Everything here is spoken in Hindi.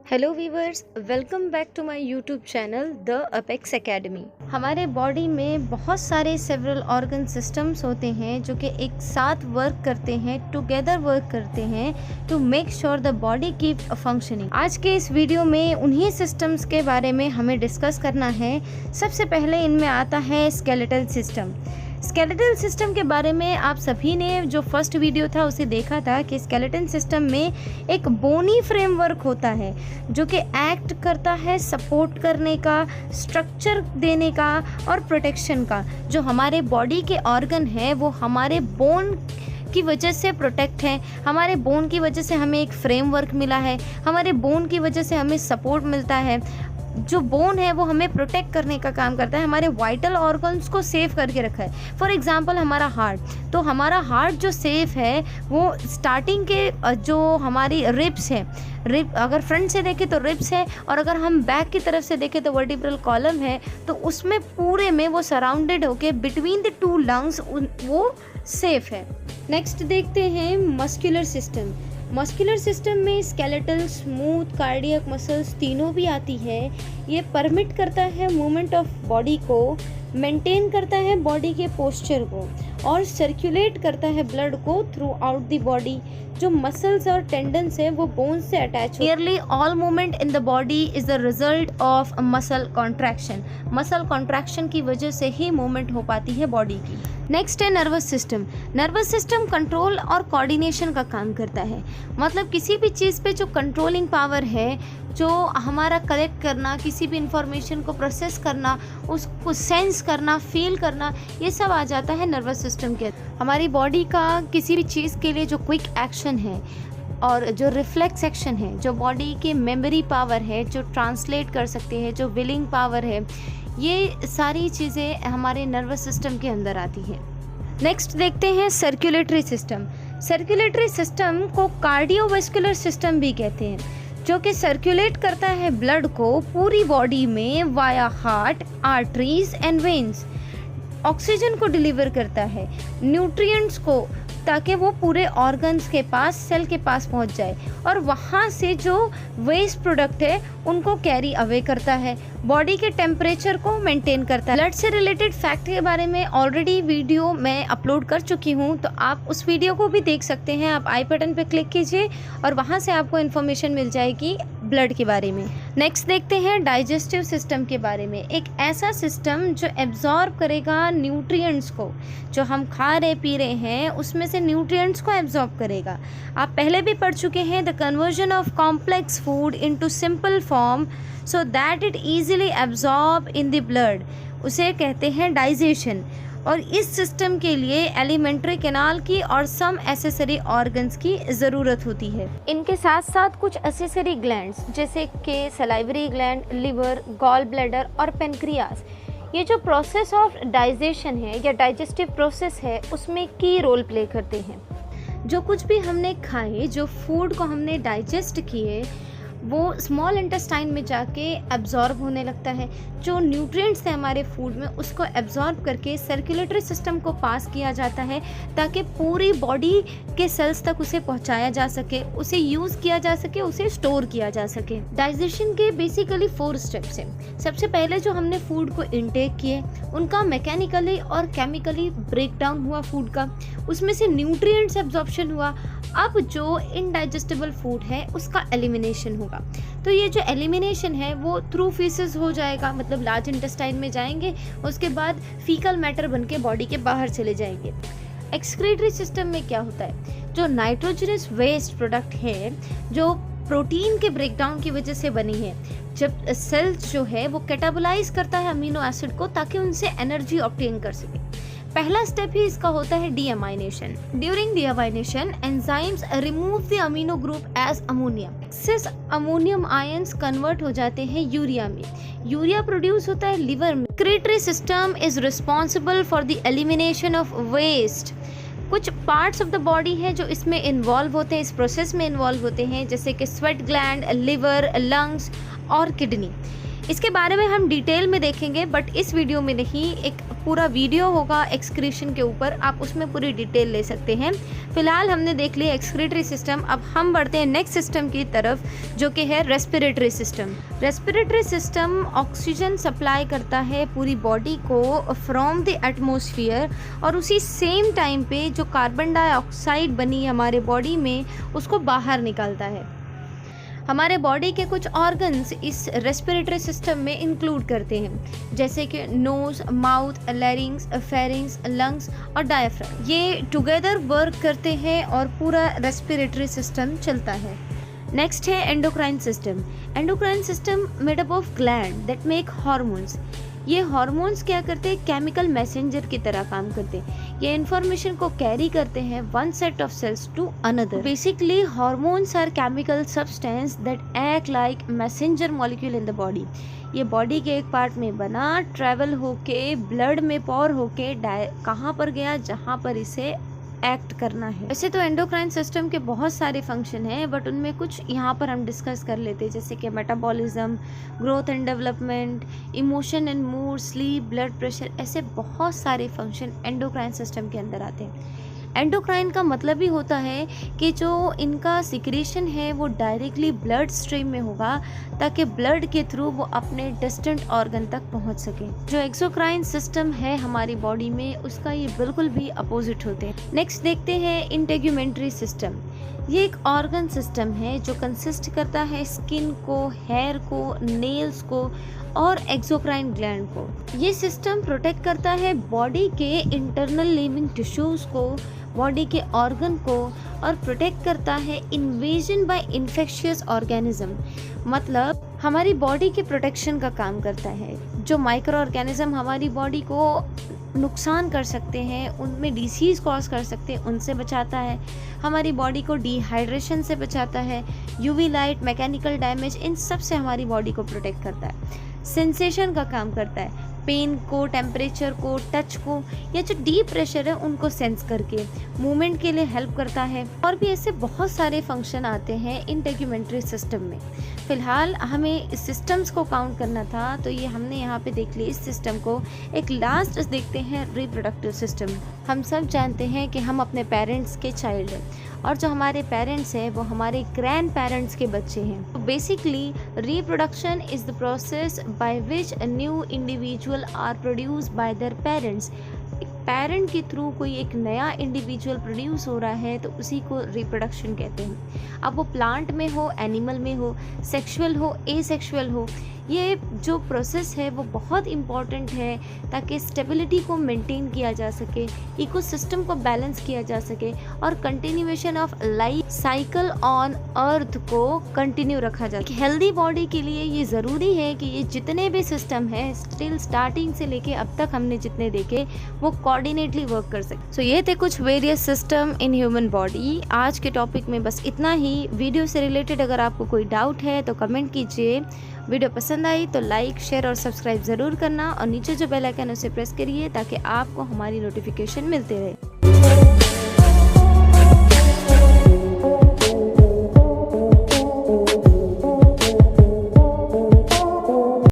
Hello viewers, welcome back to my YouTube channel the apex academy. हमारे बॉडी में बहुत सारे सेवरल ऑर्गन सिस्टम्स होते हैं जो कि एक साथ वर्क करते हैं, टुगेदर वर्क करते हैं to make sure the body keep functioning. आज के इस वीडियो में उन्हीं सिस्टम्स के बारे में हमें डिस्कस करना है। सबसे पहले इनमें आता है स्केलेटल सिस्टम। स्केलेटल सिस्टम के बारे में आप सभी ने जो फर्स्ट वीडियो था उसे देखा था कि स्केलेटल सिस्टम में एक बोनी फ्रेमवर्क होता है जो कि एक्ट करता है सपोर्ट करने का, स्ट्रक्चर देने का और प्रोटेक्शन का। जो हमारे बॉडी के ऑर्गन हैं वो हमारे बोन की वजह से प्रोटेक्ट है। हमारे बोन की वजह से हमें एक फ्रेमवर्क मिला है, हमारे बोन की वजह से हमें सपोर्ट मिलता है। जो बोन है वो हमें प्रोटेक्ट करने का काम करता है, हमारे वाइटल ऑर्गन्स को सेफ करके रखा है। फॉर एग्जांपल हमारा हार्ट, तो हमारा हार्ट जो सेफ है वो स्टार्टिंग के जो हमारी रिब्स है, रिब अगर फ्रंट से देखें तो रिब्स है और अगर हम बैक की तरफ से देखें तो वर्टिब्रल कॉलम है, तो उसमें पूरे में वो सराउंडेड होके बिटवीन द टू लंग्स वो सेफ है। नेक्स्ट देखते हैं मस्कुलर सिस्टम। मस्कुलर सिस्टम में स्केलेटल, स्मूथ, कार्डियक मसल्स तीनों भी आती है। ये परमिट करता है मूवमेंट ऑफ बॉडी को, मेंटेन करता है बॉडी के पोस्चर को और सर्कुलेट करता है ब्लड को थ्रू आउट द बॉडी। जो मसल्स और टेंडन्स है वो बोन्स से attach. Nearly all movement in the body is the result of muscle contraction. Muscle contraction की वजह से ही मूवमेंट हो पाती है बॉडी की। नेक्स्ट है nervous system. Nervous system control और कोऑर्डिनेशन का काम करता है। मतलब किसी भी चीज़ पे जो कंट्रोलिंग पावर है, जो हमारा कलेक्ट करना, किसी भी इंफॉर्मेशन को प्रोसेस करना, उसको सेंस करना, फील करना, ये सब आ जाता है नर्वस सिस्टम के। हमारी बॉडी का किसी भी चीज़ के लिए जो क्विक एक्शन है और जो रिफ्लेक्स एक्शन है, जो बॉडी की मेमोरी पावर है, जो ट्रांसलेट कर सकते हैं, जो विलिंग पावर है, ये सारी चीज़ें हमारे नर्वस सिस्टम के अंदर आती है। नेक्स्ट देखते हैं सर्कुलेटरी सिस्टम। सर्कुलेटरी सिस्टम को कार्डियोवास्कुलर सिस्टम भी कहते हैं, जो कि सर्कुलेट करता है ब्लड को पूरी बॉडी में via heart, arteries and veins. Oxygen को डिलीवर करता है, न्यूट्रिएंट्स को, ताकि वो पूरे ऑर्गन्स के पास, सेल के पास पहुंच जाए और वहाँ से जो वेस्ट प्रोडक्ट है उनको कैरी अवे करता है। बॉडी के टेम्परेचर को मेंटेन करता है। ब्लड से रिलेटेड फैक्ट के बारे में ऑलरेडी वीडियो मैं अपलोड कर चुकी हूँ, तो आप उस वीडियो को भी देख सकते हैं। आप आई बटन पे क्लिक कीजिए और वहाँ से आपको इन्फॉर्मेशन मिल जाएगी ब्लड के बारे में। नेक्स्ट देखते हैं डाइजेस्टिव सिस्टम के बारे में। एक ऐसा सिस्टम जो एब्जॉर्ब करेगा न्यूट्रिएंट्स को, जो हम खा रहे पी रहे हैं उसमें से न्यूट्रिएंट्स को एब्जॉर्ब करेगा। आप पहले भी पढ़ चुके हैं the conversion of complex food into simple form so that it easily absorb in the blood, उसे कहते हैं डाइजेशन। और इस सिस्टम के लिए एलिमेंट्री कैनाल की और सम एसेसरी ऑर्गन्स की ज़रूरत होती है। इनके साथ साथ कुछ एसेसरी ग्लैंड्स जैसे कि salivary gland, liver, gall bladder और पेनक्रियास, ये जो प्रोसेस ऑफ डाइजेशन है या डाइजेस्टिव प्रोसेस है उसमें की रोल प्ले करते हैं। जो कुछ भी हमने खाए, जो फूड को हमने डाइजेस्ट किए, वो स्मॉल इंटेस्टाइन में जाके एब्जॉर्ब होने लगता है। जो न्यूट्रिएंट्स हैं हमारे फूड में उसको एब्जॉर्ब करके सर्कुलेटरी सिस्टम को पास किया जाता है ताकि पूरी बॉडी के सेल्स तक उसे पहुंचाया जा सके, उसे यूज़ किया जा सके, उसे स्टोर किया जा सके। डाइजेशन के बेसिकली 4 स्टेप्स हैं। सबसे पहले जो हमने फूड को इनटेक किए उनका मैकेनिकली और केमिकली ब्रेक डाउन हुआ फूड का, उसमें से न्यूट्रिएंट्स एब्जॉर्प्शन हुआ। अब जो इनडाइजेस्टेबल फूड है उसका एलिमिनेशन होगा। तो ये जो एलिमिनेशन है वो थ्रू फीसेस हो जाएगा, मतलब लार्ज इंटेस्टाइन में जाएंगे, उसके बाद फीकल मैटर बन के बॉडी के बाहर चले जाएंगे। एक्सक्रीटरी सिस्टम में क्या होता है, जो नाइट्रोजनस वेस्ट प्रोडक्ट है जो प्रोटीन के ब्रेकडाउन की वजह से बनी है, जब सेल्स जो है वो कैटाबोलाइज करता है अमीनो एसिड को ताकि उनसे एनर्जी ऑब्टेन कर सके। पहला स्टेप ही इसका होता है deamination. During deamination enzymes remove the amino group as ammonia. Excess ammonium ions convert हो जाते हैं यूरिया में। यूरिया प्रोड्यूस होता है लिवर में। Excretory system is responsible for the elimination of waste. कुछ पार्ट्स ऑफ द बॉडी है जो इसमें इन्वॉल्व होते हैं, इस प्रोसेस में इन्वॉल्व होते हैं, जैसे कि स्वेट ग्लैंड, लिवर, लंग्स और किडनी। इसके बारे में हम डिटेल में देखेंगे बट इस वीडियो में नहीं। एक पूरा वीडियो होगा एक्सक्रीशन के ऊपर, आप उसमें पूरी डिटेल ले सकते हैं। फिलहाल हमने देख लिया एक्सक्रीटरी सिस्टम, अब हम बढ़ते हैं नेक्स्ट सिस्टम की तरफ जो कि है respiratory system. Respiratory system oxygen supply करता है पूरी बॉडी को फ्रॉम द एटमॉस्फेयर, और उसी सेम टाइम पे जो कार्बन डाइऑक्साइड बनी है हमारे बॉडी में उसको बाहर निकालता है। हमारे बॉडी के कुछ ऑर्गन्स इस रेस्पिरेटरी सिस्टम में इंक्लूड करते हैं, जैसे कि nose, mouth, larynx, pharynx, lungs और डायफ्राम। ये टुगेदर वर्क करते हैं और पूरा रेस्पिरेटरी सिस्टम चलता है। नेक्स्ट है endocrine system. Endocrine system made up of gland that make hormones. ये हार्मोन्स क्या करते हैं, केमिकल मैसेंजर की तरह काम करते हैं। ये इंफॉर्मेशन को कैरी करते हैं one set of cells to another. Basically hormones are chemical substance that act like messenger molecule in the body. ये बॉडी के एक पार्ट में बना, ट्रैवल होके ब्लड में पौर होके कहाँ पर गया, जहाँ पर इसे एक्ट करना है। वैसे तो एंडोक्राइन सिस्टम के बहुत सारे फंक्शन हैं, बट उनमें कुछ यहाँ पर हम डिस्कस कर लेते हैं, जैसे कि metabolism, growth and development, emotion and mood, sleep, blood pressure, ऐसे बहुत सारे फंक्शन एंडोक्राइन सिस्टम के अंदर आते हैं। एंडोक्राइन का मतलब ही होता है कि जो इनका सिक्रेशन है वो डायरेक्टली ब्लड स्ट्रीम में होगा, ताकि ब्लड के थ्रू वो अपने डिस्टेंट ऑर्गन तक पहुंच सके। जो एक्सोक्राइन सिस्टम है हमारी बॉडी में, उसका ये बिल्कुल भी अपोजिट होते हैं। नेक्स्ट देखते हैं इंटेग्यूमेंट्री सिस्टम। ये एक ऑर्गन सिस्टम है जो कंसिस्ट करता है स्किन को, हेयर को, नेल्स को और एक्सोक्राइन ग्लैंड को। ये सिस्टम प्रोटेक्ट करता है बॉडी के इंटरनल लिविंग टिश्यूज़ को, बॉडी के ऑर्गन को, और प्रोटेक्ट करता है इन्वेजन बाय इन्फेक्शियस ऑर्गेनिज्म। मतलब हमारी बॉडी के प्रोटेक्शन का काम करता है। जो माइक्रो ऑर्गेनिज्म हमारी बॉडी को नुकसान कर सकते हैं, उनमें डिसीज़ कॉज कर सकते हैं, उनसे बचाता है। हमारी बॉडी को डिहाइड्रेशन से बचाता है, यूवी लाइट, मैकेनिकल डैमेज, इन सब से हमारी बॉडी को प्रोटेक्ट करता है। सेंसेशन का काम करता है, पेन को, टेम्परेचर को, टच को, या जो डीप प्रेशर है उनको सेंस करके मूवमेंट के लिए हेल्प करता है। और भी ऐसे बहुत सारे फंक्शन आते हैं इंटेग्यूमेंट्री सिस्टम में। फिलहाल हमें इस सिस्टम्स को काउंट करना था, तो ये हमने यहाँ पे देख लिया इस सिस्टम को। एक लास्ट देखते हैं रिप्रोडक्टिव सिस्टम। हम सब जानते हैं कि हम अपने पेरेंट्स के चाइल्ड हैं, और जो हमारे पेरेंट्स हैं वो हमारे ग्रैंड पेरेंट्स के बच्चे हैं। तो basically reproduction is the process by which a new individual are produce by their parents. एक पेरेंट के थ्रू कोई एक नया इंडिविजुअल प्रोड्यूस हो रहा है तो उसी को रिप्रोडक्शन कहते हैं। अब वो प्लांट में हो, एनिमल में हो, सेक्सुअल हो, एसेक्सुअल हो, ये जो प्रोसेस है वो बहुत इम्पॉर्टेंट है ताकि स्टेबिलिटी को मेंटेन किया जा सके, इकोसिस्टम को बैलेंस किया जा सके, और continuation of life cycle on earth को कंटिन्यू रखा जा सके। हेल्दी बॉडी के लिए ये ज़रूरी है कि ये जितने भी सिस्टम हैं स्टिल स्टार्टिंग से लेके अब तक हमने जितने देखे वो कोऑर्डिनेटली वर्क कर सके। सो ये थे कुछ various system in human body. आज के टॉपिक में बस इतना ही। वीडियो से रिलेटेड अगर आपको कोई डाउट है तो कमेंट कीजिए। वीडियो पसंद आई तो लाइक, शेयर और सब्सक्राइब ज़रूर करना, और नीचे जो बेल आइकन है उसे प्रेस करिए ताकि आपको हमारी नोटिफिकेशन मिलते रहे।